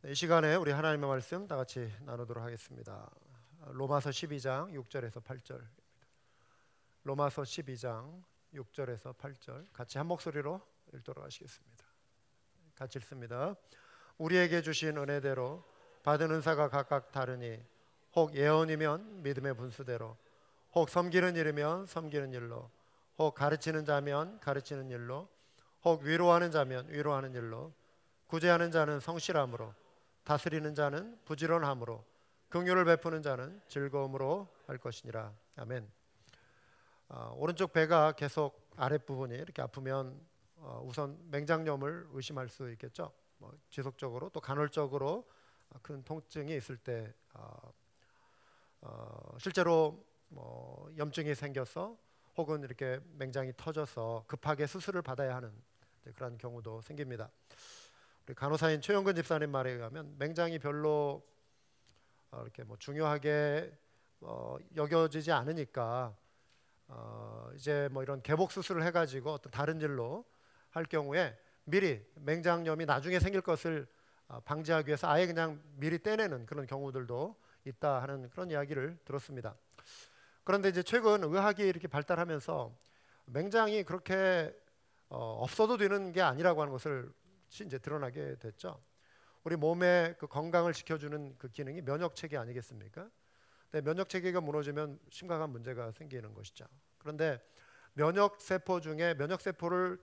이 시간에 우리 하나님의 말씀 다 같이 나누도록 하겠습니다. 로마서 12장 6절에서 8절. 로마서 12장 6절에서 8절 같이 한 목소리로 읽도록 하시겠습니다. 같이 읽습니다. 우리에게 주신 은혜대로 받은 은사가 각각 다르니 혹 예언이면 믿음의 분수대로, 혹 섬기는 일이면 섬기는 일로, 혹 가르치는 자면 가르치는 일로, 혹 위로하는 자면 위로하는 일로, 구제하는 자는 성실함으로, 다스리는 자는 부지런함으로, 긍휼을 베푸는 자는 즐거움으로 할 것이니라. 아멘. 오른쪽 배가 계속 아랫부분이 이렇게 아프면 우선 맹장염을 의심할 수 있겠죠. 지속적으로 또 간헐적으로 큰 통증이 있을 때 실제로 염증이 생겨서 혹은 이렇게 맹장이 터져서 급하게 수술을 받아야 하는 그런 경우도 생깁니다. 우리 간호사인 최영근 집사님 말에 의하면 맹장이 별로 이렇게 중요하게 여겨지지 않으니까 이제 이런 개복 수술을 해가지고 어떤 다른 일로 할 경우에 미리 맹장염이 나중에 생길 것을 방지하기 위해서 아예 그냥 미리 떼내는 그런 경우들도 있다 하는 그런 이야기를 들었습니다. 그런데 이제 최근 의학이 이렇게 발달하면서 맹장이 그렇게 없어도 되는 게 아니라고 하는 것을 이제 드러나게 됐죠. 우리 몸의 그 건강을 지켜주는 그 기능이 면역 체계 아니겠습니까? 근데 면역 체계가 무너지면 심각한 문제가 생기는 것이죠. 그런데 면역 세포 중에 면역 세포를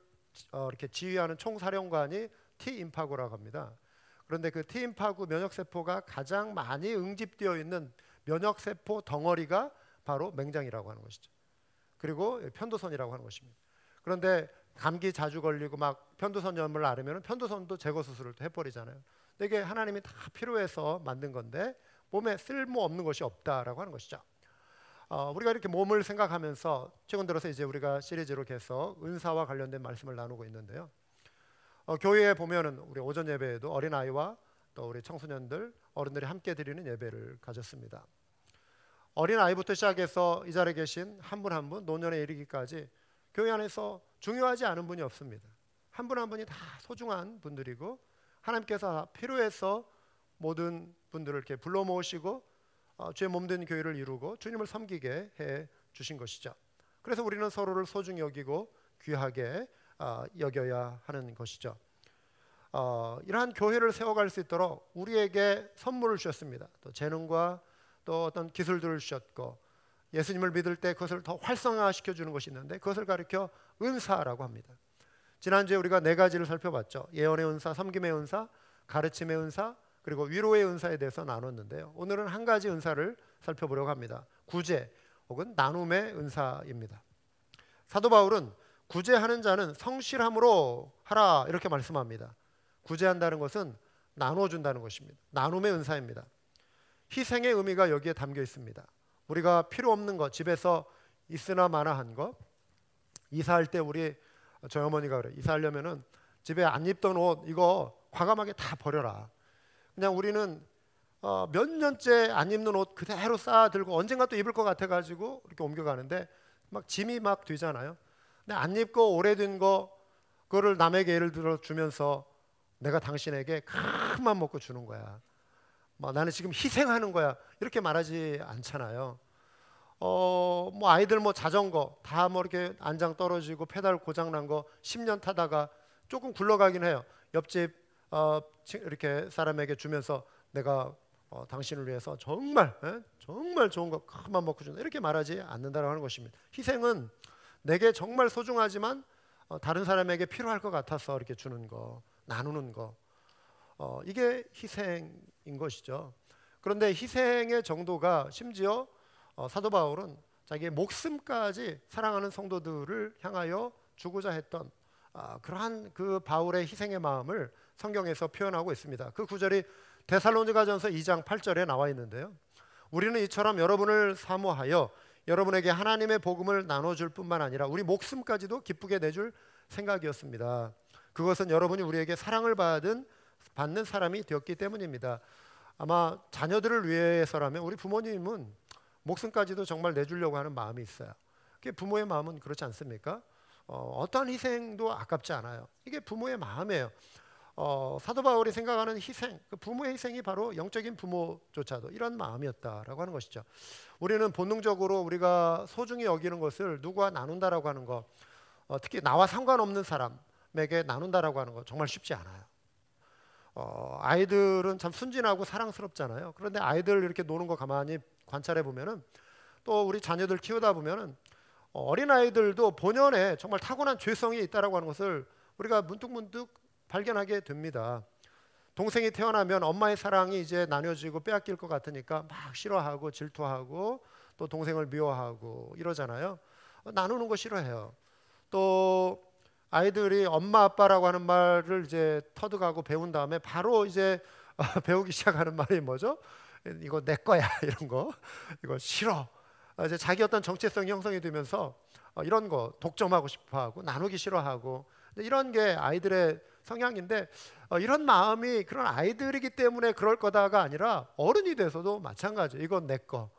이렇게 지휘하는 총사령관이 T임파구라고 합니다. 그런데 그 T임파구 면역 세포가 가장 많이 응집되어 있는 면역 세포 덩어리가 바로 맹장이라고 하는 것이죠. 그리고 편도선이라고 하는 것입니다. 그런데 감기 자주 걸리고 막 편도선염을 앓으면 편도선도 제거 수술을 해버리잖아요. 근데 이게 하나님이 다 필요해서 만든 건데 몸에 쓸모없는 것이 없다라고 하는 것이죠. 우리가 이렇게 몸을 생각하면서 최근 들어서 이제 우리가 시리즈로 계속 은사와 관련된 말씀을 나누고 있는데요. 교회에 보면은 우리 오전 예배에도 어린아이와 또 우리 청소년들, 어른들이 함께 드리는 예배를 가졌습니다. 어린아이부터 시작해서 이 자리에 계신 한 분 한 분 노년에 이르기까지 교회 안에서 중요하지 않은 분이 없습니다. 한 분 한 분이 다 소중한 분들이고 하나님께서 필요해서 모든 분들을 이렇게 불러 모으시고 주의 몸된 교회를 이루고 주님을 섬기게 해 주신 것이죠. 그래서 우리는 서로를 소중히 여기고 귀하게 여겨야 하는 것이죠. 이러한 교회를 세워갈 수 있도록 우리에게 선물을 주셨습니다. 또 재능과 또 어떤 기술들을 주셨고 예수님을 믿을 때 그것을 더 활성화시켜 주는 것이 있는데 그것을 가리켜 은사라고 합니다. 지난주에 우리가 네 가지를 살펴봤죠. 예언의 은사, 섬김의 은사, 가르침의 은사, 그리고 위로의 은사에 대해서 나눴는데요. 오늘은 한 가지 은사를 살펴보려고 합니다. 구제 혹은 나눔의 은사입니다. 사도 바울은 구제하는 자는 성실함으로 하라 이렇게 말씀합니다. 구제한다는 것은 나눠준다는 것입니다. 나눔의 은사입니다. 희생의 의미가 여기에 담겨 있습니다. 우리가 필요 없는 것, 집에서 있으나 마나한 것, 이사할 때 저희 어머니가 그래요. 이사하려면은 집에 안 입던 옷 이거 과감하게 다 버려라. 그냥 우리는 몇 년째 안 입는 옷 그대로 쌓아 들고 언젠가 또 입을 것 같아가지고 이렇게 옮겨가는데 막 짐이 막 되잖아요. 근데 안 입고 오래된 그거를 남에게 예를 들어 주면서 내가 당신에게 큰 맘 먹고 주는 거야. 나는 지금 희생하는 거야 이렇게 말하지 않잖아요. 아이들 자전거 다 이렇게 안장 떨어지고 페달 고장 난 거 10년 타다가 조금 굴러가긴 해요. 옆집 이렇게 사람에게 주면서 내가 당신을 위해서 정말 정말 좋은 거 큰 맘 먹고 준다 이렇게 말하지 않는다라고 하는 것입니다. 희생은 내게 정말 소중하지만 다른 사람에게 필요할 것 같아서 이렇게 주는 거, 나누는 거, 이게 희생인 것이죠. 그런데 희생의 정도가 심지어 사도 바울은 자기의 목숨까지 사랑하는 성도들을 향하여 주고자 했던 그러한 그 바울의 희생의 마음을 성경에서 표현하고 있습니다. 그 구절이 데살로니가전서 2장 8절에 나와 있는데요. 우리는 이처럼 여러분을 사모하여 여러분에게 하나님의 복음을 나눠줄 뿐만 아니라 우리 목숨까지도 기쁘게 내줄 생각이었습니다. 그것은 여러분이 우리에게 사랑을 받는 사람이 되었기 때문입니다. 아마 자녀들을 위해서라면 우리 부모님은 목숨까지도 정말 내주려고 하는 마음이 있어요. 그게 부모의 마음은 그렇지 않습니까? 어떠한 희생도 아깝지 않아요. 이게 부모의 마음이에요. 사도 바울이 생각하는 희생, 그 부모의 희생이 바로 영적인 부모조차도 이런 마음이었다라고 하는 것이죠. 우리는 본능적으로 우리가 소중히 여기는 것을 누구와 나눈다라고 하는 것, 특히 나와 상관없는 사람에게 나눈다라고 하는 것 정말 쉽지 않아요. 아이들은 참 순진하고 사랑스럽잖아요. 그런데 아이들 이렇게 노는 거 가만히 관찰해 보면은, 또 우리 자녀들 키우다 보면은 어린 아이들도 본연에 정말 타고난 죄성이 있다라고 하는 것을 우리가 문득문득 발견하게 됩니다. 동생이 태어나면 엄마의 사랑이 이제 나눠지고 빼앗길 것 같으니까 막 싫어하고 질투하고 또 동생을 미워하고 이러잖아요. 나누는 거 싫어해요. 또 아이들이 엄마 아빠라고 하는 말을 이제 터득하고 배운 다음에 바로 이제 배우기 시작하는 말이 뭐죠? 이거 내 거야 이런 거, 이거 싫어. 이제 자기 어떤 정체성이 형성이 되면서 이런 거 독점하고 싶어하고 나누기 싫어하고, 이런 게 아이들의 성향인데, 이런 마음이 그런 아이들이기 때문에 그럴 거다가 아니라 어른이 돼서도 마찬가지. 이건 내 거,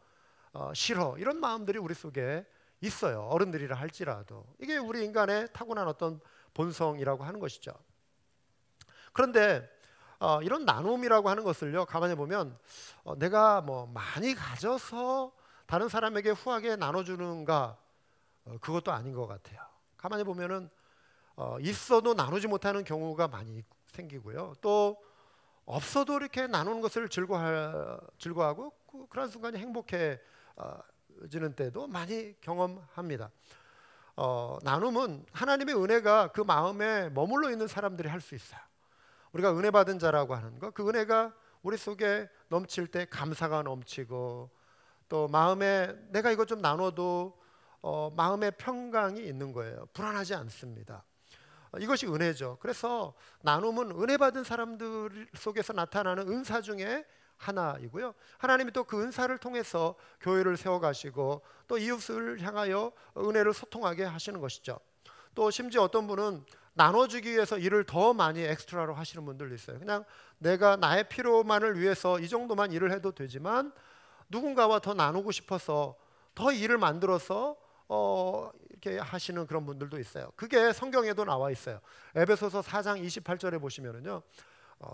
싫어. 이런 마음들이 우리 속에 있어요. 어른들이라 할지라도. 이게 우리 인간의 타고난 어떤 본성이라고 하는 것이죠. 그런데 이런 나눔이라고 하는 것을요, 가만히 보면 내가 뭐 많이 가져서 다른 사람에게 후하게 나눠주는가, 그것도 아닌 것 같아요. 가만히 보면은 있어도 나누지 못하는 경우가 많이 생기고요. 또 없어도 이렇게 나누는 것을 즐거워하고 그런 순간이 행복해지는 때도 많이 경험합니다. 나눔은 하나님의 은혜가 그 마음에 머물러 있는 사람들이 할 수 있어요. 우리가 은혜 받은 자라고 하는 것, 그 은혜가 우리 속에 넘칠 때 감사가 넘치고, 또 마음에 내가 이거 좀 나눠도 마음의 평강이 있는 거예요. 불안하지 않습니다. 이것이 은혜죠. 그래서 나눔은 은혜 받은 사람들 속에서 나타나는 은사 중에 하나이고요. 하나님이 또 그 은사를 통해서 교회를 세워가시고 또 이웃을 향하여 은혜를 소통하게 하시는 것이죠. 또 심지어 어떤 분은 나눠주기 위해서 일을 더 많이 엑스트라로 하시는 분들도 있어요. 그냥 내가 나의 필요만을 위해서 이 정도만 일을 해도 되지만 누군가와 더 나누고 싶어서 더 일을 만들어서 이렇게 하시는 그런 분들도 있어요. 그게 성경에도 나와 있어요. 에베소서 4장 28절에 보시면은요,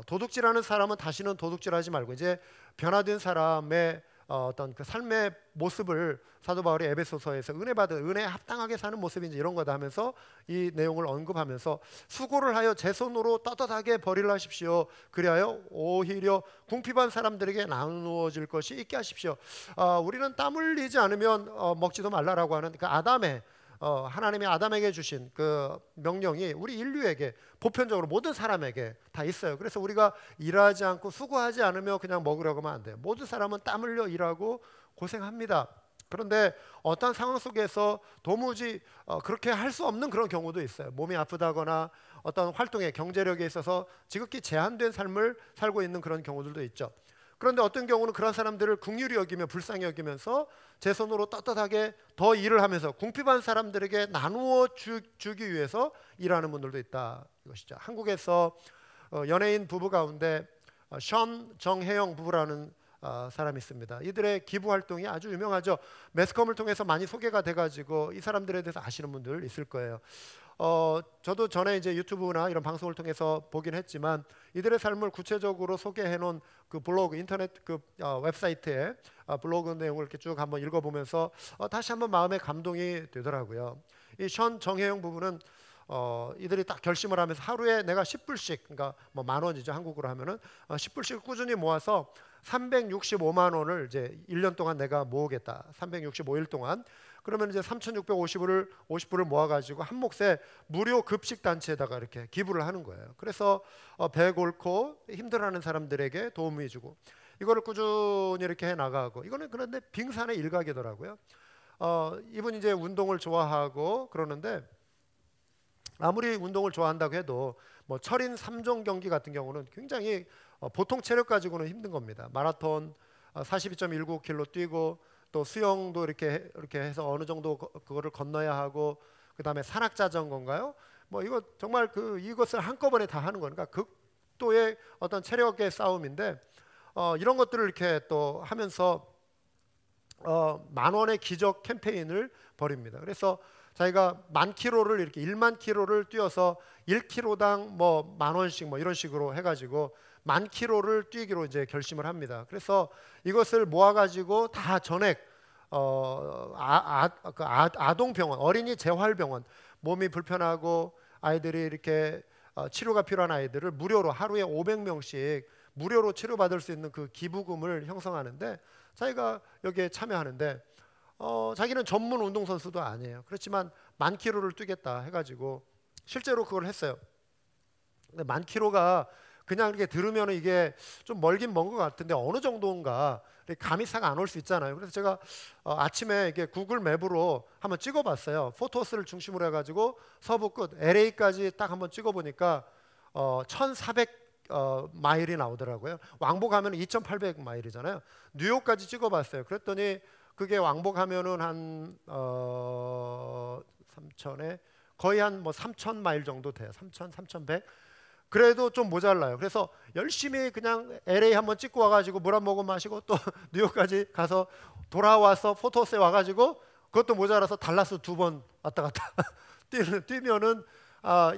도둑질하는 사람은 다시는 도둑질하지 말고 이제 변화된 사람의 어떤 그 삶의 모습을 사도 바울이 에베소서에서 은혜에 합당하게 사는 모습인지 이런 거다 하면서 이 내용을 언급하면서, 수고를 하여 제 손으로 떳떳하게 벌이를 하십시오. 그리하여 오히려 궁핍한 사람들에게 나누어질 것이 있게 하십시오. 우리는 땀 흘리지 않으면 먹지도 말라라고 하는 그 하나님이 아담에게 주신 그 명령이 우리 인류에게, 보편적으로 모든 사람에게 다 있어요. 그래서 우리가 일하지 않고 수고하지 않으며 그냥 먹으려고 하면 안 돼요. 모든 사람은 땀 흘려 일하고 고생합니다. 그런데 어떤 상황 속에서 도무지 그렇게 할 수 없는 그런 경우도 있어요. 몸이 아프다거나 어떤 활동에, 경제력에 있어서 지극히 제한된 삶을 살고 있는 그런 경우들도 있죠. 그런데 어떤 경우는 그런 사람들을 긍휼히 여기며 불쌍히 여기면서 제 손으로 떳떳하게 더 일을 하면서 궁핍한 사람들에게 나누어 주기 위해서 일하는 분들도 있다, 이것이죠. 한국에서 연예인 부부 가운데 션 정혜영 부부라는 사람이 있습니다. 이들의 기부 활동이 아주 유명하죠. 매스컴을 통해서 많이 소개가 돼가지고 이 사람들에 대해서 아시는 분들 있을 거예요. 저도 전에 이제 유튜브나 이런 방송을 통해서 보긴 했지만 이들의 삶을 구체적으로 소개해 놓은 그 블로그, 인터넷 그 웹사이트에 블로그 내용을 이렇게 쭉 한번 읽어보면서 다시 한번 마음에 감동이 되더라고요. 이 션 정혜영 부부는 이들이 딱 결심을 하면서 하루에 내가 10불씩, 그러니까 뭐 만 원이죠, 한국으로 하면은 10불씩 꾸준히 모아서 365만 원을 이제 1년 동안 내가 모으겠다. 365일 동안. 그러면 이제 3,650불을 모아가지고 한 몫에 무료 급식 단체에다가 이렇게 기부를 하는 거예요. 그래서 배 곪고 힘들어하는 사람들에게 도움을 주고, 이거를 꾸준히 이렇게 해 나가고, 이거는 그런데 빙산의 일각이더라고요. 이분 이제 운동을 좋아하고 그러는데, 아무리 운동을 좋아한다고 해도 뭐 철인 3종 경기 같은 경우는 굉장히 보통 체력 가지고는 힘든 겁니다. 마라톤 42.19km 뛰고, 또 수영도 이렇게 해서 어느 정도 그거를 건너야 하고, 그다음에 산악 자전거인가요? 뭐 이거 정말 이것을 한꺼번에 다 하는 거니까 극도의 어떤 체력의 싸움인데, 이런 것들을 이렇게 또 하면서 만 원의 기적 캠페인을 벌입니다. 그래서 자기가 10,000km를 이렇게 10,000km를 뛰어서 1km당 뭐 10,000원씩 뭐 이런 식으로 해가지고 10,000km를 뛰기로 이제 결심을 합니다. 그래서 이것을 모아가지고 다 전액 아동병원, 어린이 재활병원, 몸이 불편하고 아이들이 이렇게 치료가 필요한 아이들을 무료로 하루에 500명씩 무료로 치료받을 수 있는 그 기부금을 형성하는데 자기가 여기에 참여하는데 자기는 전문 운동선수도 아니에요. 그렇지만 10,000km를 뛰겠다 해가지고 실제로 그걸 했어요. 근데 10,000km가 그냥 이렇게 들으면 이게 좀 멀긴 먼 것 같은데 어느 정도인가 감이 싹 안 올 수 있잖아요. 그래서 제가 아침에 이게 구글 맵으로 한번 찍어봤어요. 포토스를 중심으로 해가지고 서부 끝 LA까지 딱 한번 찍어보니까 1,400 마일이 나오더라고요. 왕복하면 2,800마일이잖아요. 뉴욕까지 찍어봤어요. 그랬더니 그게 왕복하면은 한 3,000에 거의 한 뭐 3,000마일 정도 돼요. 3,000, 3,100. 그래도 좀 모자라요. 그래서 열심히 그냥 LA 한번 찍고 와가지고 물 한 모금 마시고 또 뉴욕까지 가서 돌아와서 포토스에 와가지고 그것도 모자라서 달라스 2번 왔다 갔다 뛰면은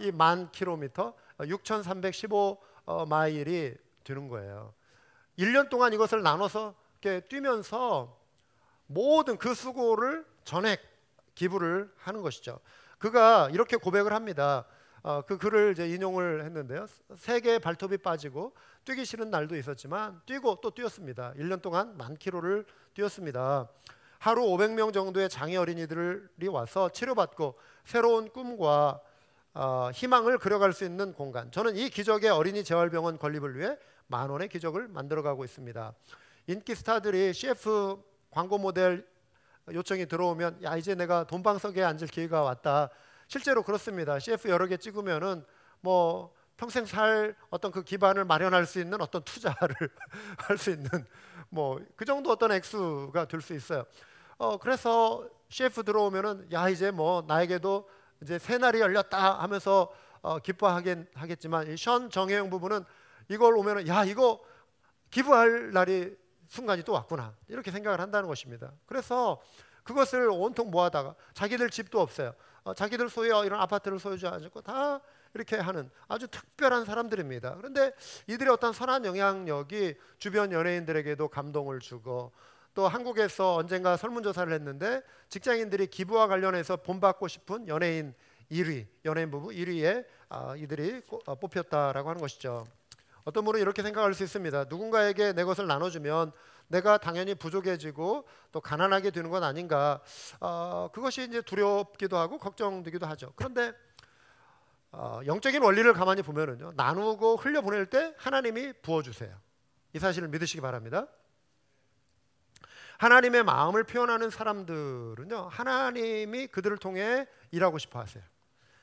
이 10,000km 6,315마일이 되는 거예요. 1년 동안 이것을 나눠서 이렇게 뛰면서 모든 그 수고를 전액 기부를 하는 것이죠. 그가 이렇게 고백을 합니다. 그 글을 이제 인용을 했는데요. 세계의 발톱이 빠지고 뛰기 싫은 날도 있었지만 뛰고 또 뛰었습니다. 1년 동안 10,000km를 뛰었습니다. 하루 500명 정도의 장애 어린이들이 와서 치료받고 새로운 꿈과 희망을 그려갈 수 있는 공간. 저는 이 기적의 어린이 재활병원 건립을 위해 10,000원의 기적을 만들어가고 있습니다. 인기 스타들이 CF 광고 모델 요청이 들어오면 야 이제 내가 돈방석에 앉을 기회가 왔다. 실제로 그렇습니다. CF 여러 개 찍으면은 뭐 평생 살 어떤 그 기반을 마련할 수 있는 어떤 투자를 할 수 있는 뭐 그 정도 어떤 액수가 될 수 있어요. 그래서 CF 들어오면은 야 이제 뭐 나에게도 이제 새 날이 열렸다 하면서 기뻐하겠지만 이 션 정혜영 부부는 이걸 오면은 야 이거 기부할 날이 순간이 또 왔구나 이렇게 생각을 한다는 것입니다. 그래서 그것을 온통 모아다가 자기들 집도 없어요. 자기들 소유 이런 아파트를 소유하지 않고 다 이렇게 하는 아주 특별한 사람들입니다. 그런데 이들의 어떤 선한 영향력이 주변 연예인들에게도 감동을 주고 또 한국에서 언젠가 설문조사를 했는데 직장인들이 기부와 관련해서 본받고 싶은 연예인 1위, 연예인 부부 1위에 이들이 뽑혔다라고 하는 것이죠. 어떤 분은 이렇게 생각할 수 있습니다. 누군가에게 내 것을 나눠주면 내가 당연히 부족해지고 또 가난하게 되는 건 아닌가. 그것이 이제 두렵기도 하고 걱정되기도 하죠. 그런데 영적인 원리를 가만히 보면은요, 나누고 흘려보낼 때 하나님이 부어주세요. 이 사실을 믿으시기 바랍니다. 하나님의 마음을 표현하는 사람들은요, 하나님이 그들을 통해 일하고 싶어 하세요.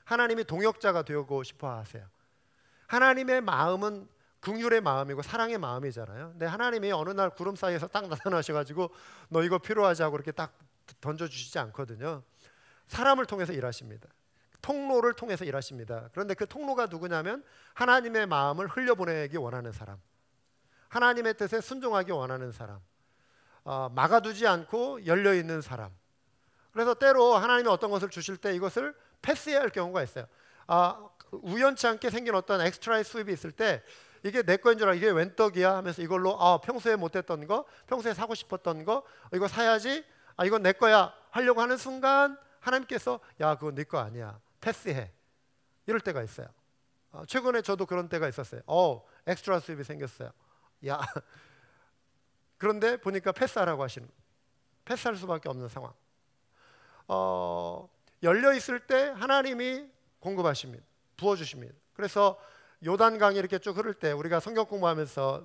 하나님이 동역자가 되고 싶어 하세요. 하나님의 마음은 긍휼의 마음이고 사랑의 마음이잖아요. 근데 하나님이 어느 날 구름 사이에서 딱 나타나셔가지고 너 이거 필요하지 하고 이렇게 딱 던져주시지 않거든요. 사람을 통해서 일하십니다. 통로를 통해서 일하십니다. 그런데 그 통로가 누구냐면 하나님의 마음을 흘려보내기 원하는 사람, 하나님의 뜻에 순종하기 원하는 사람, 막아두지 않고 열려있는 사람. 그래서 때로 하나님이 어떤 것을 주실 때 이것을 패스해야 할 경우가 있어요. 우연치 않게 생긴 어떤 엑스트라의 수입이 있을 때 이게 내 거인 줄 알아. 이게 웬 떡이야 하면서 이걸로 평소에 못했던 거, 평소에 사고 싶었던 거, 이거 사야지, 이건 내 거야 하려고 하는 순간 하나님께서 야 그거 네 거 아니야, 패스해, 이럴 때가 있어요. 최근에 저도 그런 때가 있었어요. 엑스트라 수입이 생겼어요. 야 그런데 보니까 패스하라고 하시는, 패스할 수밖에 없는 상황. 열려 있을 때 하나님이 공급하십니다. 부어주십니다. 그래서 요단강이 이렇게 쭉 흐를 때 우리가 성경 공부하면서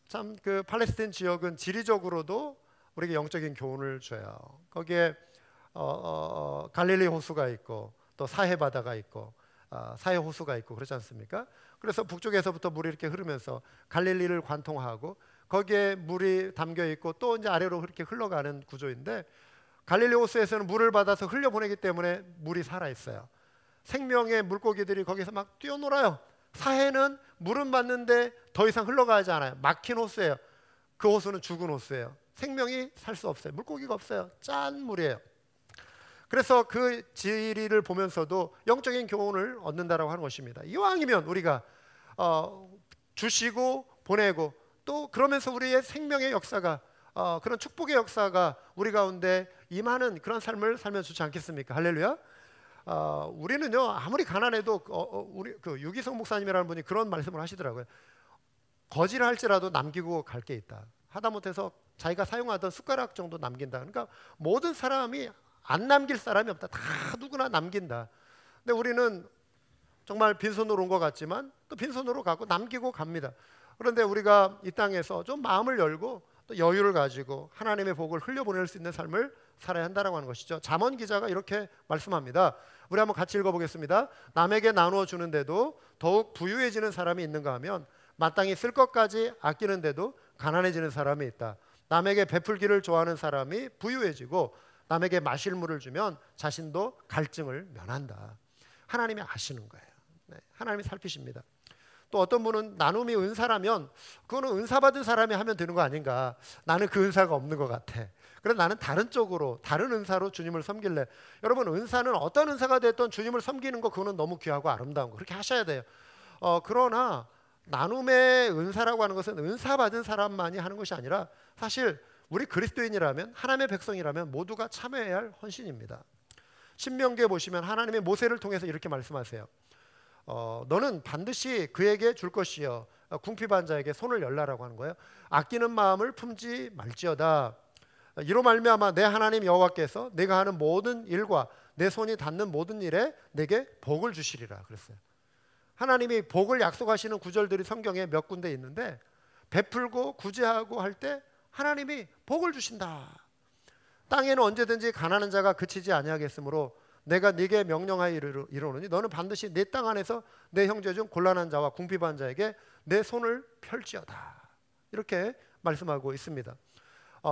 참 그 팔레스타인 지역은 지리적으로도 우리에게 영적인 교훈을 줘요. 거기에 갈릴리 호수가 있고 또 사해 바다가 있고 사해 호수가 있고 그렇지 않습니까? 그래서 북쪽에서부터 물이 이렇게 흐르면서 갈릴리를 관통하고 거기에 물이 담겨 있고 또 이제 아래로 이렇게 흘러가는 구조인데 갈릴리 호수에서는 물을 받아서 흘려보내기 때문에 물이 살아 있어요. 생명의 물고기들이 거기서 막 뛰어놀아요. 사해는 물은 받는데 더 이상 흘러가지 않아요. 막힌 호수예요. 그 호수는 죽은 호수예요. 생명이 살 수 없어요. 물고기가 없어요. 짠 물이에요. 그래서 그 지리를 보면서도 영적인 교훈을 얻는다라고 하는 것입니다. 이왕이면 우리가 주시고 보내고 또 그러면서 우리의 생명의 역사가 그런 축복의 역사가 우리 가운데 임하는 그런 삶을 살면 좋지 않겠습니까? 할렐루야. 우리는요 아무리 가난해도 우리 그 유기성 목사님이라는 분이 그런 말씀을 하시더라고요. 거지를 할지라도 남기고 갈 게 있다. 하다못해서 자기가 사용하던 숟가락 정도 남긴다. 그러니까 모든 사람이 안 남길 사람이 없다. 다 누구나 남긴다. 근데 우리는 정말 빈손으로 온 것 같지만 또 빈손으로 가고 남기고 갑니다. 그런데 우리가 이 땅에서 좀 마음을 열고 또 여유를 가지고 하나님의 복을 흘려보낼 수 있는 삶을 살아야 한다라고 하는 것이죠. 잠언 기자가 이렇게 말씀합니다. 우리 한번 같이 읽어보겠습니다. 남에게 나누어 주는데도 더욱 부유해지는 사람이 있는가 하면 마땅히 쓸 것까지 아끼는데도 가난해지는 사람이 있다. 남에게 베풀기를 좋아하는 사람이 부유해지고 남에게 마실 물을 주면 자신도 갈증을 면한다. 하나님이 아시는 거예요. 네, 하나님이 살피십니다. 또 어떤 분은 나눔이 은사라면 그거는 은사 받은 사람이 하면 되는 거 아닌가. 나는 그 은사가 없는 것 같아. 그래서 나는 다른 쪽으로 다른 은사로 주님을 섬길래. 여러분 은사는 어떤 은사가 됐든 주님을 섬기는 거 그거는 너무 귀하고 아름다운 거 그렇게 하셔야 돼요. 그러나 나눔의 은사라고 하는 것은 은사 받은 사람만이 하는 것이 아니라 사실 우리 그리스도인이라면 하나님의 백성이라면 모두가 참여해야 할 헌신입니다. 신명기에 보시면 하나님의 모세를 통해서 이렇게 말씀하세요. 너는 반드시 그에게 줄 것이요 궁핍한 자에게 손을 열라라고 하는 거예요. 아끼는 마음을 품지 말지어다. 이로 말미암아 내 하나님 여호와께서 내가 하는 모든 일과 내 손이 닿는 모든 일에 내게 복을 주시리라 그랬어요. 하나님이 복을 약속하시는 구절들이 성경에 몇 군데 있는데 베풀고 구제하고 할 때 하나님이 복을 주신다. 땅에는 언제든지 가난한 자가 그치지 아니하겠으므로 내가 네게 명령하여 이르노니 너는 반드시 내 땅 안에서 내 형제 중 곤란한 자와 궁핍한 자에게 내 손을 펼지어다. 이렇게 말씀하고 있습니다.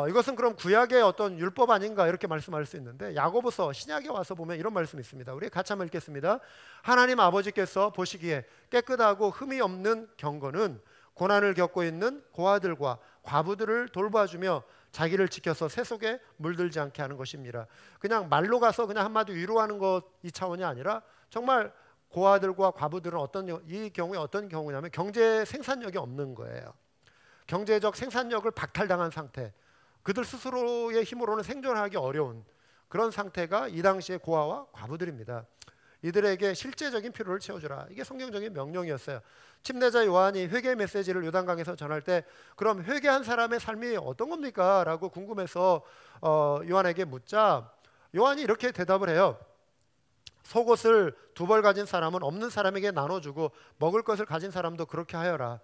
이것은 그럼 구약의 어떤 율법 아닌가 이렇게 말씀할 수 있는데 야고보서 신약에 와서 보면 이런 말씀이 있습니다. 우리 같이 한번 읽겠습니다. 하나님 아버지께서 보시기에 깨끗하고 흠이 없는 경건은 고난을 겪고 있는 고아들과 과부들을 돌봐주며 자기를 지켜서 새 속에 물들지 않게 하는 것입니다. 그냥 말로 가서 그냥 한마디 위로하는 것 이 차원이 아니라 정말 고아들과 과부들은 이 경우에 어떤 경우냐면 경제 생산력이 없는 거예요. 경제적 생산력을 박탈당한 상태, 그들 스스로의 힘으로는 생존하기 어려운 그런 상태가 이 당시의 고아와 과부들입니다. 이들에게 실제적인 필요를 채워주라. 이게 성경적인 명령이었어요. 침례자 요한이 회개 메시지를 요단강에서 전할 때 그럼 회개한 사람의 삶이 어떤 겁니까? 라고 궁금해서 요한에게 묻자 요한이 이렇게 대답을 해요. 속옷을 2벌 가진 사람은 없는 사람에게 나눠주고 먹을 것을 가진 사람도 그렇게 하여라.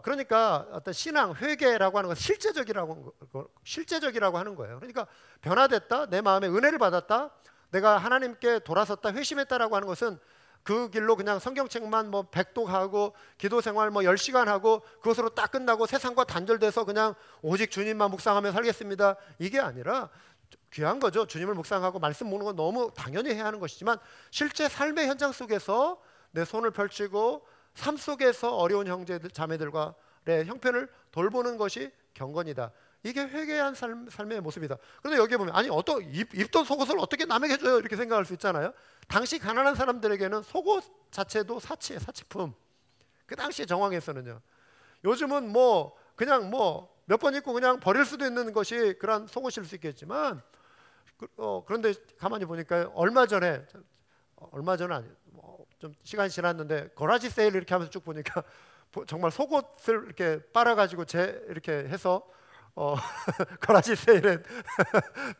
그러니까 어떤 신앙, 회개라고 하는 건 실제적이라고 하는 거예요. 그러니까 변화됐다, 내 마음에 은혜를 받았다, 내가 하나님께 돌아섰다, 회심했다라고 하는 것은 그 길로 그냥 성경책만 뭐 100독하고 기도 생활 뭐 10시간 하고 그것으로 딱 끝나고 세상과 단절돼서 그냥 오직 주님만 묵상하며 살겠습니다. 이게 아니라 귀한 거죠. 주님을 묵상하고 말씀 보는 건 너무 당연히 해야 하는 것이지만 실제 삶의 현장 속에서 내 손을 펼치고 삶 속에서 어려운 형제들, 자매들과의 형편을 돌보는 것이 경건이다. 이게 회개한 삶의 모습이다. 그런데 여기에 보면 아니 입던 속옷을 어떻게 남에게 줘요? 이렇게 생각할 수 있잖아요. 당시 가난한 사람들에게는 속옷 자체도 사치예요. 사치품. 그 당시 정황에서는요. 요즘은 뭐 그냥 뭐 몇 번 입고 그냥 버릴 수도 있는 것이 그런 속옷일 수 있겠지만 그런데 가만히 보니까 얼마 전에 아니 좀 시간이 지났는데 거라지 세일 이렇게 하면서 쭉 보니까 정말 속옷을 이렇게 빨아가지고 이렇게 해서 거라지 세일에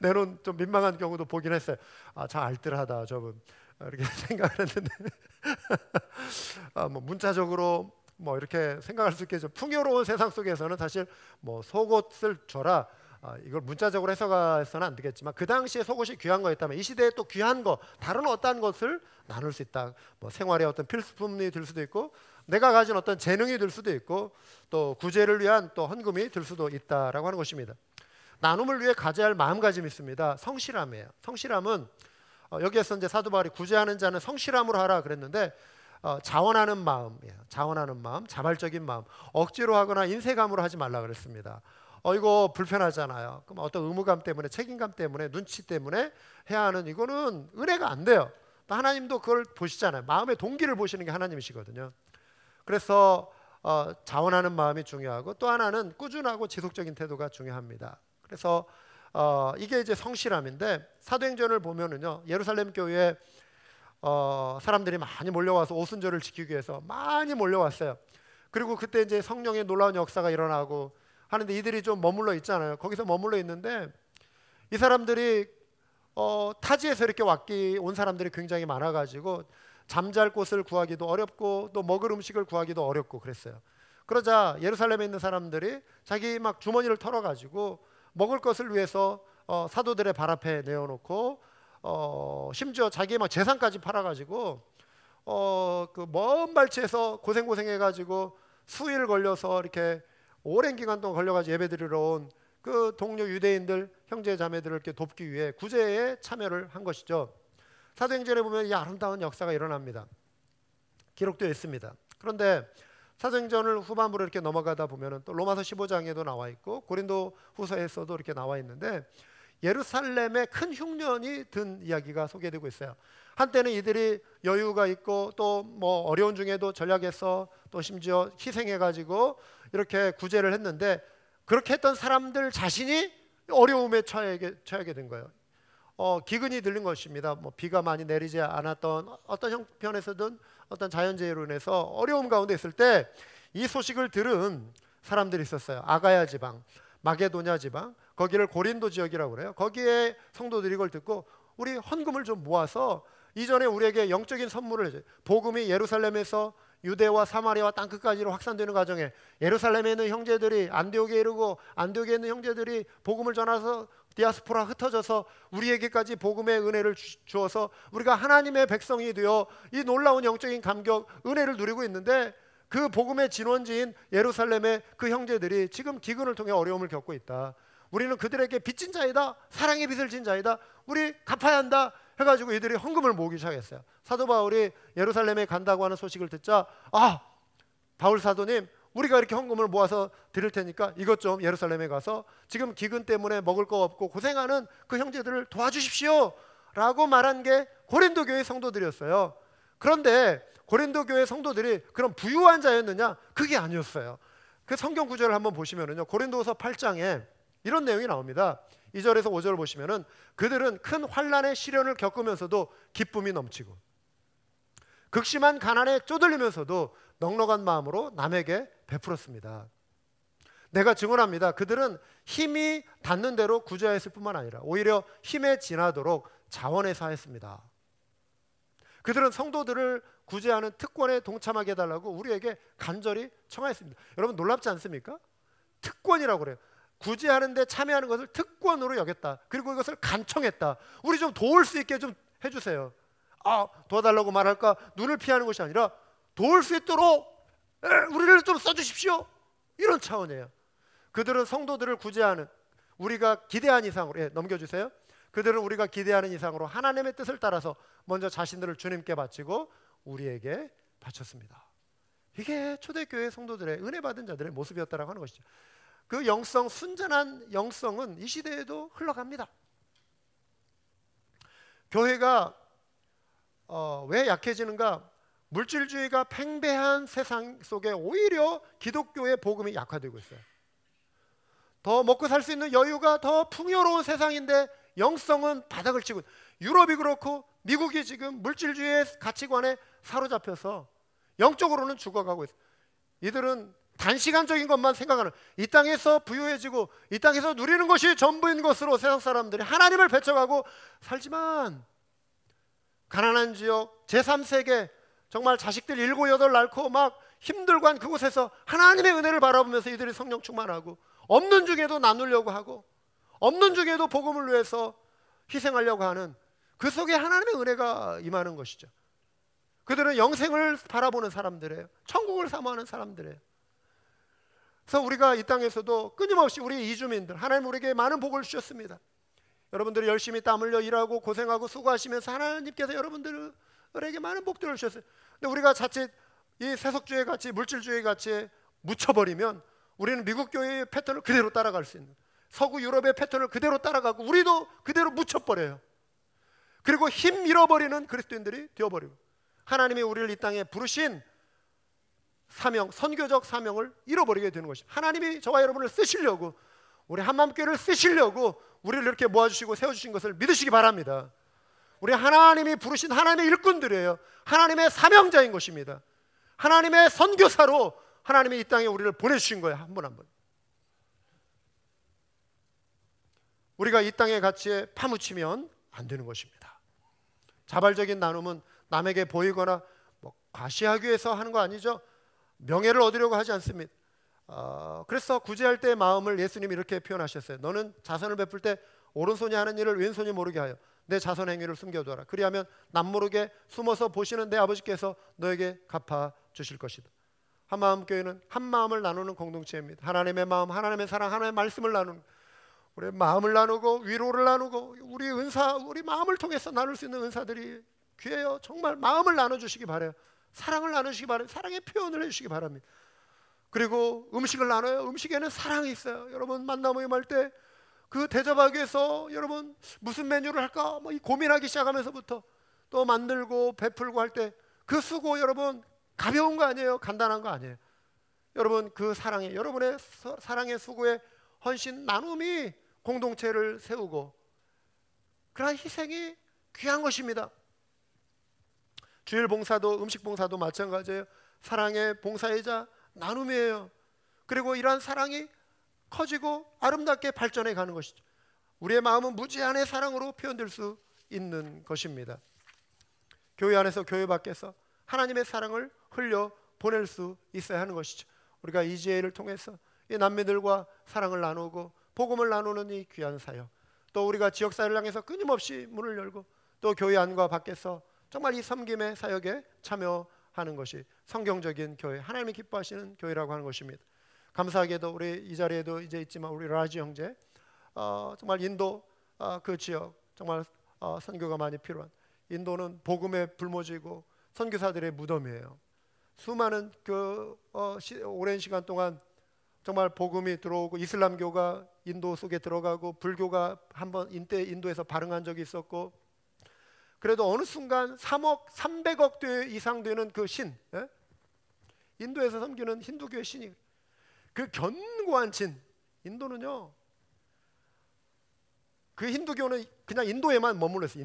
내놓은 좀 민망한 경우도 보긴 했어요. 참 알뜰하다 저분 이렇게 생각을 했는데 뭐 문자적으로 뭐 이렇게 생각할 수 있겠죠. 풍요로운 세상 속에서는 사실 뭐 속옷을 줘라 이걸 문자적으로 해석해서는 안 되겠지만 그 당시에 속옷이 귀한 거였다면 이 시대에 또 귀한 거 다른 어떠한 것을 나눌 수 있다. 뭐 생활의 어떤 필수품이 될 수도 있고 내가 가진 어떤 재능이 될 수도 있고 또 구제를 위한 또 헌금이 될 수도 있다라고 하는 것입니다. 나눔을 위해 가져야 할 마음가짐이 있습니다. 성실함이에요. 성실함은 여기에서 이제 사도 바울이 구제하는 자는 성실함으로 하라 그랬는데 자원하는 마음이에요. 자원하는 마음, 자발적인 마음, 억지로 하거나 인색함으로 하지 말라 그랬습니다. 이거 불편하잖아요. 그럼 어떤 의무감 때문에, 책임감 때문에, 눈치 때문에 해야 하는, 이거는 은혜가 안 돼요. 또 하나님도 그걸 보시잖아요. 마음의 동기를 보시는 게 하나님이시거든요. 그래서 자원하는 마음이 중요하고, 또 하나는 꾸준하고 지속적인 태도가 중요합니다. 그래서 이게 이제 성실함인데, 사도행전을 보면은요, 예루살렘 교회에 사람들이 많이 몰려와서 오순절을 지키기 위해서 많이 몰려왔어요. 그리고 그때 이제 성령의 놀라운 역사가 일어나고 하는데, 이들이 좀 머물러 있잖아요. 거기서 머물러 있는데 이 사람들이 타지에서 이렇게 온 사람들이 굉장히 많아가지고 잠잘 곳을 구하기도 어렵고 또 먹을 음식을 구하기도 어렵고 그랬어요. 그러자 예루살렘에 있는 사람들이 자기 막 주머니를 털어가지고 먹을 것을 위해서 사도들의 발 앞에 내어놓고 심지어 자기의 막 재산까지 팔아가지고 그 먼 발치에서 고생해가지고 수일 걸려서 이렇게 오랜 기간 동안 걸려가지고 예배드리러 온 그 동료 유대인들, 형제 자매들을 이렇게 돕기 위해 구제에 참여를 한 것이죠. 사도행전에 보면 이 아름다운 역사가 일어납니다. 기록되어 있습니다. 그런데 사도행전을 후반부로 이렇게 넘어가다 보면은 또 로마서 15장에도 나와 있고 고린도 후서에서도 이렇게 나와 있는데, 예루살렘에 큰 흉년이 든 이야기가 소개되고 있어요. 한때는 이들이 여유가 있고 또 뭐 어려운 중에도 전략해서 또 심지어 희생해가지고 이렇게 구제를 했는데, 그렇게 했던 사람들 자신이 어려움에 처하게 된 거예요. 기근이 들린 것입니다. 뭐 비가 많이 내리지 않았던 어떤 형편에서든 어떤 자연재해로 인해서 어려움 가운데 있을 때 이 소식을 들은 사람들이 있었어요. 아가야 지방, 마게도냐 지방, 거기를 고린도 지역이라고 그래요. 거기에 성도들이 이걸 듣고 우리 헌금을 좀 모아서 이전에 우리에게 영적인 선물을 해줘요. 복음이 예루살렘에서 유대와 사마리아와 땅끝까지로 확산되는 과정에 예루살렘에 있는 형제들이 안디옥에 이르고 안디옥에 있는 형제들이 복음을 전해서 디아스포라 흩어져서 우리에게까지 복음의 은혜를 주어서 우리가 하나님의 백성이 되어 이 놀라운 영적인 감격, 은혜를 누리고 있는데, 그 복음의 진원지인 예루살렘의 그 형제들이 지금 기근을 통해 어려움을 겪고 있다. 우리는 그들에게 빚진 자이다, 사랑의 빚을 진 자이다, 우리 갚아야 한다 해가지고 이들이 헌금을 모으기 시작했어요. 사도 바울이 예루살렘에 간다고 하는 소식을 듣자, 바울 사도님, 우리가 이렇게 헌금을 모아서 드릴 테니까 이것 좀 예루살렘에 가서 지금 기근 때문에 먹을 거 없고 고생하는 그 형제들을 도와주십시오 라고 말한 게 고린도 교회 성도들이었어요. 그런데 고린도 교회 성도들이 그런 부유한 자였느냐? 그게 아니었어요. 그 성경 구절을 한번 보시면은요, 고린도후서 8장에 이런 내용이 나옵니다. 2절에서 5절을 보시면은, 그들은 큰 환난의 시련을 겪으면서도 기쁨이 넘치고 극심한 가난에 쪼들리면서도 넉넉한 마음으로 남에게 베풀었습니다. 내가 증언합니다. 그들은 힘이 닿는 대로 구제하였을 뿐만 아니라 오히려 힘에 지나도록 자원해서 하였습니다. 그들은 성도들을 구제하는 특권에 동참하게 해달라고 우리에게 간절히 청하였습니다. 여러분 놀랍지 않습니까? 특권이라고 그래요. 구제하는 데 참여하는 것을 특권으로 여겼다. 그리고 이것을 간청했다. 우리 좀 도울 수 있게 좀 해주세요. 도와달라고 말할까? 눈을 피하는 것이 아니라 도울 수 있도록 우리를 좀 써주십시오. 이런 차원이에요. 그들은 성도들을 구제하는, 우리가 기대한 이상으로, 넘겨주세요. 그들은 우리가 기대하는 이상으로 하나님의 뜻을 따라서 먼저 자신들을 주님께 바치고 우리에게 바쳤습니다. 이게 초대교회 성도들의 은혜 받은 자들의 모습이었다라고 하는 것이죠. 그 영성, 순전한 영성은 이 시대에도 흘러갑니다. 교회가 왜 약해지는가? 물질주의가 팽배한 세상 속에 오히려 기독교의 복음이 약화되고 있어요. 더 먹고 살 수 있는 여유가 더 풍요로운 세상인데 영성은 바닥을 치고, 유럽이 그렇고 미국이 지금 물질주의의 가치관에 사로잡혀서 영적으로는 죽어가고 있어요. 이들은 단시간적인 것만 생각하는, 이 땅에서 부유해지고 이 땅에서 누리는 것이 전부인 것으로 세상 사람들이 하나님을 배척하고 살지만, 가난한 지역 제3세계 정말 자식들 7, 8 낳고 막 힘들고 한 그곳에서 하나님의 은혜를 바라보면서 이들이 성령 충만하고, 없는 중에도 나누려고 하고 없는 중에도 복음을 위해서 희생하려고 하는, 그 속에 하나님의 은혜가 임하는 것이죠. 그들은 영생을 바라보는 사람들이에요. 천국을 사모하는 사람들이에요. 그래서 우리가 이 땅에서도 끊임없이 우리 이주민들, 하나님 우리에게 많은 복을 주셨습니다. 여러분들이 열심히 땀 흘려 일하고 고생하고 수고하시면서 하나님께서 여러분들에게 많은 복들을 주셨어요. 근데 우리가 자칫 이 세속주의 같이 물질주의 같이 묻혀버리면 우리는 미국 교회의 패턴을 그대로 따라갈 수 있는, 서구 유럽의 패턴을 그대로 따라가고 우리도 그대로 묻혀버려요. 그리고 힘 잃어버리는 그리스도인들이 되어버리고, 하나님이 우리를 이 땅에 부르신 사명, 선교적 사명을 잃어버리게 되는 것입니다. 하나님이 저와 여러분을 쓰시려고, 우리 한마음교회를 쓰시려고 우리를 이렇게 모아주시고 세워주신 것을 믿으시기 바랍니다. 우리 하나님이 부르신 하나님의 일꾼들이에요. 하나님의 사명자인 것입니다. 하나님의 선교사로 하나님이 이 땅에 우리를 보내주신 거예요. 한 분 한 분. 우리가 이 땅의 가치에 파묻히면 안 되는 것입니다. 자발적인 나눔은 남에게 보이거나 과시하기 위해서 하는 거 아니죠. 명예를 얻으려고 하지 않습니다. 그래서 구제할 때의 마음을 예수님이 이렇게 표현하셨어요. 너는 자선을 베풀 때 오른손이 하는 일을 왼손이 모르게 하여 내 자선 행위를 숨겨두어라. 그리하면 남모르게 숨어서 보시는 내 아버지께서 너에게 갚아 주실 것이다. 한마음교회는 한 마음을 나누는 공동체입니다. 하나님의 마음, 하나님의 사랑, 하나님의 말씀을 나누는, 우리 마음을 나누고 위로를 나누고 우리 은사, 우리 마음을 통해서 나눌 수 있는 은사들이 귀해요. 정말 마음을 나눠주시기 바라요. 사랑을 나누시기 바라요. 사랑의 표현을 해주시기 바랍니다. 그리고 음식을 나눠요. 음식에는 사랑이 있어요. 여러분 만나 모임할 때 그 대접하기 위해서 여러분 무슨 메뉴를 할까 이 고민하기 시작하면서부터 또 만들고 베풀고 할 때 그 수고 여러분 가벼운 거 아니에요. 간단한 거 아니에요. 여러분 그 사랑에, 여러분의 사랑의 수고의 헌신 나눔이 공동체를 세우고, 그러한 희생이 귀한 것입니다. 주일 봉사도 음식 봉사도 마찬가지예요. 사랑의 봉사이자 나눔이에요. 그리고 이러한 사랑이 커지고 아름답게 발전해 가는 것이죠. 우리의 마음은 무제한의 사랑으로 표현될 수 있는 것입니다. 교회 안에서 교회 밖에서 하나님의 사랑을 흘려 보낼 수 있어야 하는 것이죠. 우리가 EGA를 통해서 이 남매들과 사랑을 나누고 복음을 나누는 이 귀한 사역, 또 우리가 지역사회를 향해서 끊임없이 문을 열고 또 교회 안과 밖에서 정말 이 섬김의 사역에 참여하는 것이 성경적인 교회, 하나님이 기뻐하시는 교회라고 하는 것입니다. 감사하게도 우리 이 자리에도 이제 있지만 우리 라지 형제, 정말 인도 그 지역 정말 선교가 많이 필요한, 인도는 복음의 불모지고 선교사들의 무덤이에요. 수많은 오랜 시간 동안 정말 복음이 들어오고 이슬람교가 인도 속에 들어가고 불교가 한번 인도에서 발흥한 적이 있었고, 그래도 어느 순간 3억 300억 대 이상 되는 그 신, 인도에서 섬기는 힌두교의 신이, 그 견고한 진, 인도는요, 그 힌두교는 그냥 인도에만 머물러 있어요.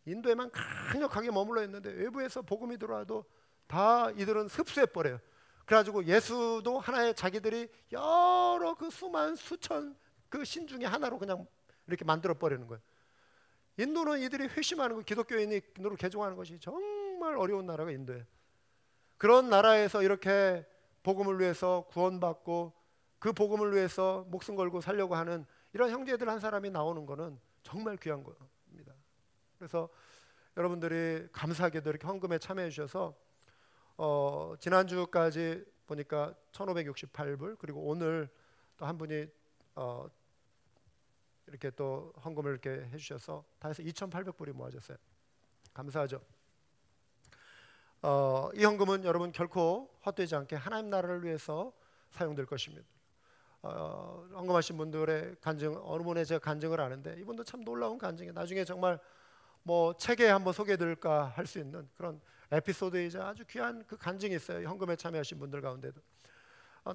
인도에만 강력하게 머물러 있는데 외부에서 복음이 들어와도 다 이들은 흡수해 버려요. 그래가지고 예수도 하나의 자기들이 여러 그 수만 수천 그 신 중에 하나로 그냥 이렇게 만들어 버리는 거예요. 인도는 이들이 회심하는 거, 기독교인이 인도를 개종하는 것이 정말 어려운 나라가 인도예요. 그런 나라에서 이렇게 복음을 위해서 구원받고 그 복음을 위해서 목숨 걸고 살려고 하는 이런 형제들 한 사람이 나오는 거는 정말 귀한 겁니다. 그래서 여러분들이 감사하게도 이렇게 헌금에 참여해 주셔서 지난주까지 보니까 1,568불, 그리고 오늘 또 한 분이 이렇게 또 헌금을 이렇게 해주셔서 다 해서 2,800불이 모아졌어요. 감사하죠. 이 헌금은 여러분 결코 헛되지 않게 하나님 나라를 위해서 사용될 것입니다. 헌금하신 분들의 간증, 어느 분의 제가 간증을 아는데 이분도 참 놀라운 간증이에요. 나중에 정말 책에 한번 소개해드릴까 할 수 있는 그런 에피소드이자 아주 귀한 그 간증이 있어요. 헌금에 참여하신 분들 가운데도.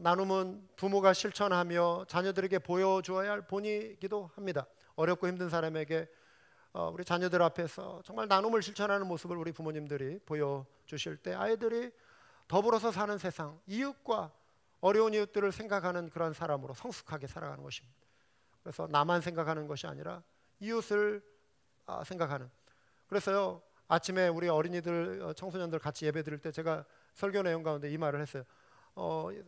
나눔은 부모가 실천하며 자녀들에게 보여주어야 할 본이기도 합니다. 어렵고 힘든 사람에게 우리 자녀들 앞에서 정말 나눔을 실천하는 모습을 우리 부모님들이 보여주실 때 아이들이 더불어서 사는 세상, 이웃과 어려운 이웃들을 생각하는 그런 사람으로 성숙하게 살아가는 것입니다. 그래서 나만 생각하는 것이 아니라 이웃을 생각하는. 그래서요, 아침에 우리 어린이들, 청소년들 같이 예배 드릴 때 제가 설교 내용 가운데 이 말을 했어요.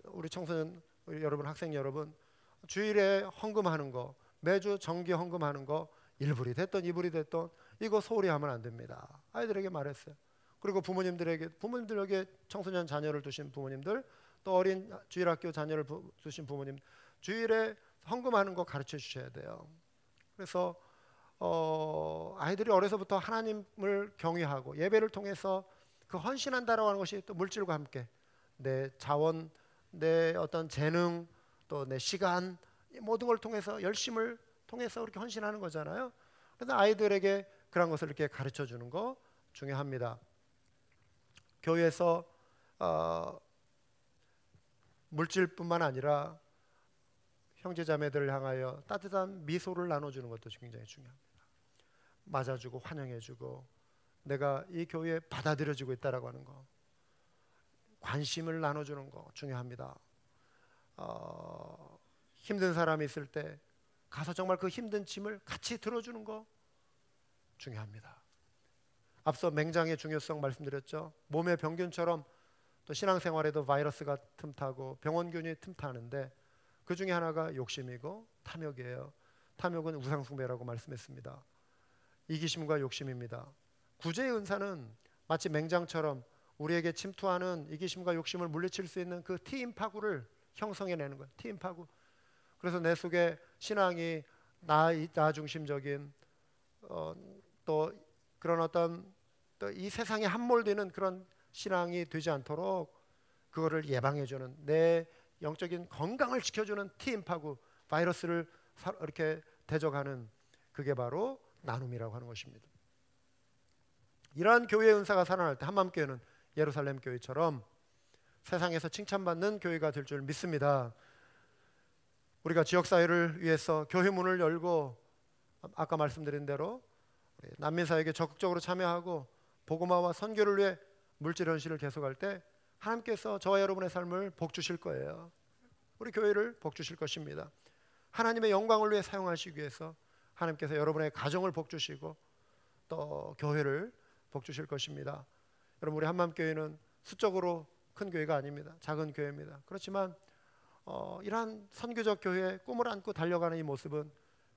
우리 청소년, 우리 여러분, 학생 여러분, 주일에 헌금하는 거, 매주 정기 헌금하는 거 1불이 됐던 2불이 됐던 이거 소홀히 하면 안 됩니다. 아이들에게 말했어요. 그리고 부모님들에게 청소년 자녀를 두신 부모님들, 또 어린 주일학교 자녀를 두신 부모님, 주일에 헌금하는 거 가르쳐 주셔야 돼요. 그래서 아이들이 어려서부터 하나님을 경외하고 예배를 통해서 그 헌신한다라고 하는 것이 또 물질과 함께 내 자원, 내 어떤 재능, 또 내 시간, 이 모든 걸 통해서 열심을 통해서 이렇게 헌신하는 거잖아요. 그래서 아이들에게 그런 것을 이렇게 가르쳐 주는 거 중요합니다. 교회에서 물질뿐만 아니라 형제자매들을 향하여 따뜻한 미소를 나눠주는 것도 굉장히 중요합니다. 맞아주고 환영해주고 내가 이 교회에 받아들여지고 있다라고 하는 거, 관심을 나눠주는 거 중요합니다. 힘든 사람이 있을 때 가서 정말 그 힘든 짐을 같이 들어주는 거 중요합니다. 앞서 맹장의 중요성 말씀드렸죠. 몸의 병균처럼 또 신앙생활에도 바이러스가 틈타고 병원균이 틈타는데 그 중에 하나가 욕심이고 탐욕이에요. 탐욕은 우상숭배라고 말씀했습니다. 이기심과 욕심입니다. 구제의 은사는 마치 맹장처럼 우리에게 침투하는 이기심과 욕심을 물리칠 수 있는 그 T임파구를 형성해내는 거예요. T임파구. 그래서 내 속에 신앙이 나 중심적인 또 그런 어떤 또 이 세상에 함몰되는 그런 신앙이 되지 않도록 그거를 예방해주는, 내 영적인 건강을 지켜주는 T임파구, 바이러스를 이렇게 대적하는, 그게 바로 나눔이라고 하는 것입니다. 이러한 교회의 은사가 살아날 때 한마음교회는 예루살렘 교회처럼 세상에서 칭찬받는 교회가 될 줄 믿습니다. 우리가 지역사회를 위해서 교회 문을 열고 아까 말씀드린 대로 난민사역에 적극적으로 참여하고 복음화와 선교를 위해 물질 헌신을 계속할 때 하나님께서 저와 여러분의 삶을 복주실 거예요. 우리 교회를 복주실 것입니다. 하나님의 영광을 위해 사용하시기 위해서 하나님께서 여러분의 가정을 복주시고 또 교회를 복주실 것입니다. 여러분, 우리 한마음교회는 수적으로 큰 교회가 아닙니다. 작은 교회입니다. 그렇지만 이러한 선교적 교회의 꿈을 안고 달려가는 이 모습은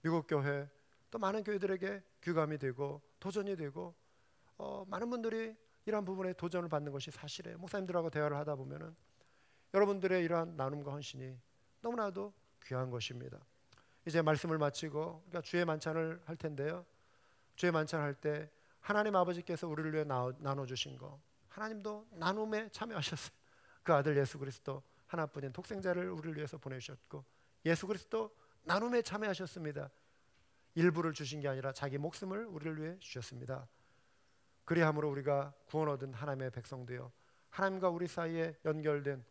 미국 교회 또 많은 교회들에게 귀감이 되고 도전이 되고 많은 분들이 이러한 부분에 도전을 받는 것이 사실이에요. 목사님들하고 대화를 하다 보면은 여러분들의 이러한 나눔과 헌신이 너무나도 귀한 것입니다. 이제 말씀을 마치고 우리가 주의 만찬을 할 텐데요. 주의 만찬 할 때 하나님 아버지께서 우리를 위해 나눠주신 거, 하나님도 나눔에 참여하셨어요. 그 아들 예수 그리스도 하나뿐인 독생자를 우리를 위해서 보내주셨고 예수 그리스도 나눔에 참여하셨습니다. 일부를 주신 게 아니라 자기 목숨을 우리를 위해 주셨습니다. 그리함으로 우리가 구원 얻은 하나님의 백성 되어 하나님과 우리 사이에 연결된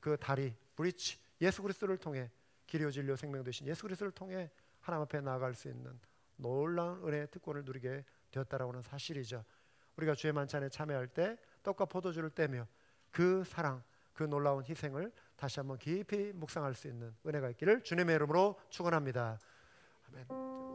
그 다리, 브리지, 예수 그리스도를 통해 길이요 진리요 생명 되신 예수 그리스도를 통해 하나님 앞에 나아갈 수 있는 놀라운 은혜의 특권을 누리게 되었다라고 하는 사실이죠. 우리가 주의 만찬에 참여할 때 떡과 포도주를 떼며 그 사랑, 그 놀라운 희생을 다시 한번 깊이 묵상할 수 있는 은혜가 있기를 주님의 이름으로 축원합니다. 아멘.